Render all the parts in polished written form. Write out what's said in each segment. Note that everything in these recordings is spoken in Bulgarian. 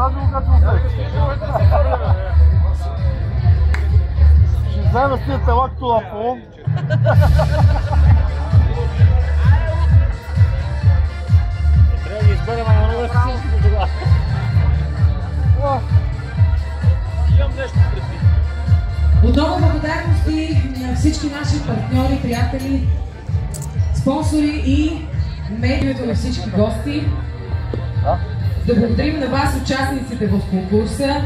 Ще вземе с тия тела като Аполон. Трябва да изберем на много силно тогава. Имам нещо предвид. Отново благодарности на всички наши партньори, приятели, спонсори и медиите на всички гости. Да благодарим на вас, участниците в конкурса,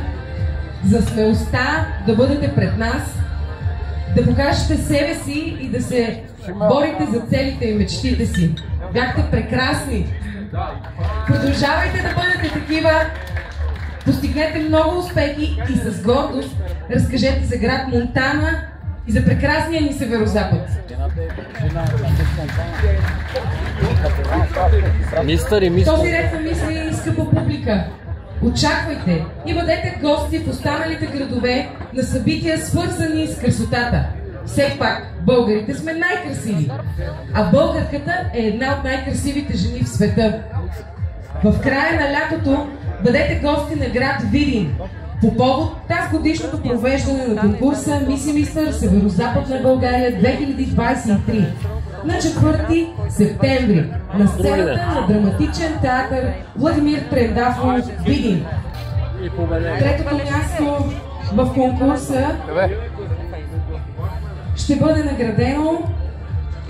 за смелостта да бъдете пред нас, да покажете себе си и да се борите за целите и мечтите си. Бяхте прекрасни! Продължавайте да бъдете такива, постигнете много успехи и с гордост разкажете за град Монтана и за прекрасния ни северозапад. Този ред на мисли, скъпа публика, очаквайте и бъдете гости в останалите градове на събития, свързани с красотата. Все пак, българите сме най-красиви, а българката е една от най-красивите жени в света. В края на лятото бъдете гости на град Видин по повод тази годишното провеждане на конкурса Мис и Мистър Северозападна България 2023 на 4 септември на сцената на драматичен театър Владимир Трендафов Видин. Третото място в конкурса ще бъде наградено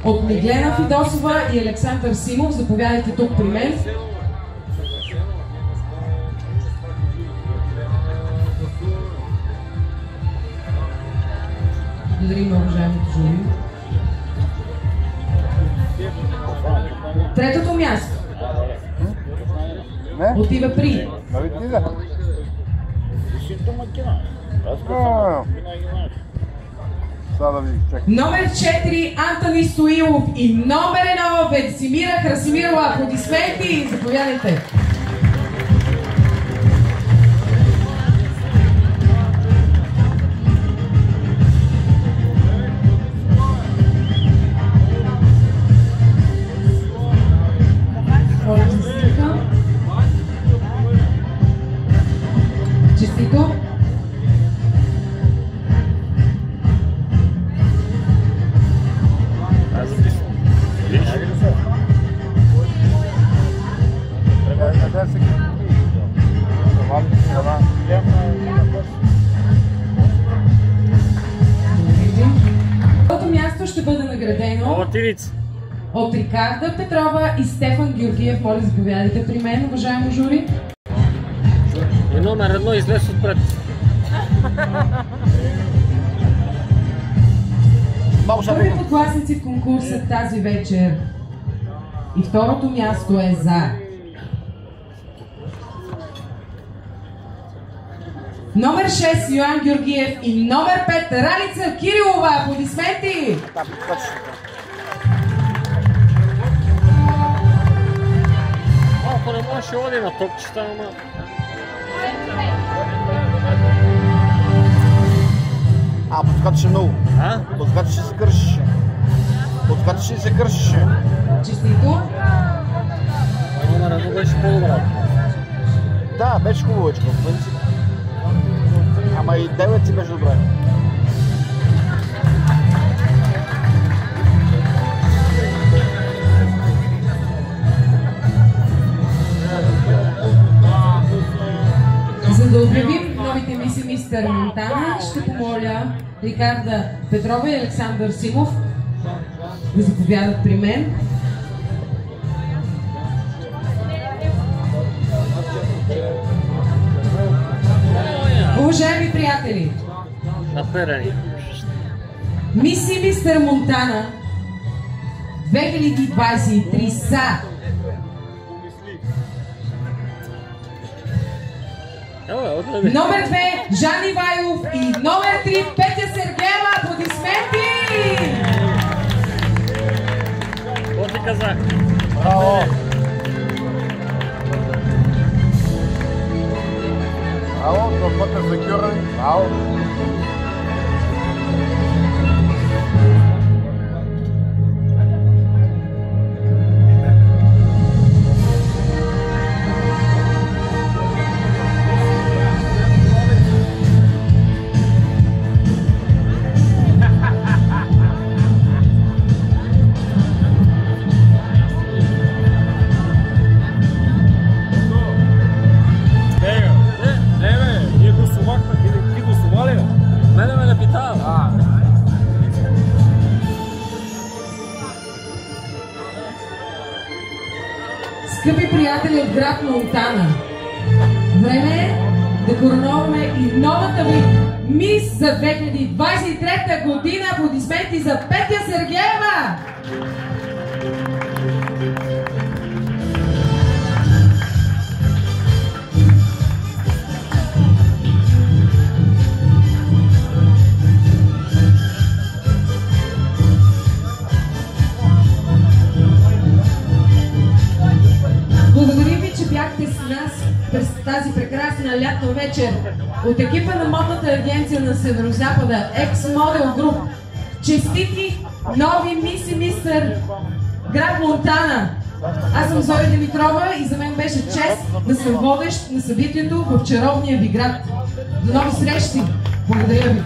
от Миглена Фидосова и Александър Симов. Заповядайте тук при мен. Благодарим на уважаемото жури. Третото място отива при номер 4 Антони Стоилов и номер 1 Венцимира Красимирова. Аплодисменти! Заповядайте! Честито! Първото място ще бъде наградено от Рикарда Петрова и Стефан Георгиев. Моля, заповядайте при мен, уважаемо жури. И номер 1 излез отпред. Първи подкласници в конкурса тази вечер. И второто място е за номер 6 Йоан Георгиев и номер 5 Ралица Кирилова. Аплодисменти! Малко не може оди на топчета, ама... Подскачаше много. Подскачаше се кършеше. Подскачаше се кършеше. Честито! Номер 1 беше по-добра. Да, беше хубавичко, в принцип. Ама и 9 си беше добре. За да обявим новите мис и мистър Монтана, ще помоля Рикарда Петрова и Александър Симов да заповядат при мен. Уважаеми приятели, мис и мистър Монтана 2023 са номер 2 Жан Ивайлов и номер 3 Петя Сергеева. Аплодисменти! Какво ти казах? Браво! Браво, това път е секюрен. Браво! приятели от град Монтана. Време е да короноваме и новата ви мис за 2023 година. Аплодисменти за Петя Сергеева! Благодарим ви, че бяхте с нас през тази прекрасна лятна вечер. От екипа на модната агенция на Северозапада X-Model Group. Честити нови мис и мистър град Монтана. Аз съм Зоя Димитрова и за мен беше чест да съм водещ на събитието в чаровния ви град. До нови срещи! Благодаря ви!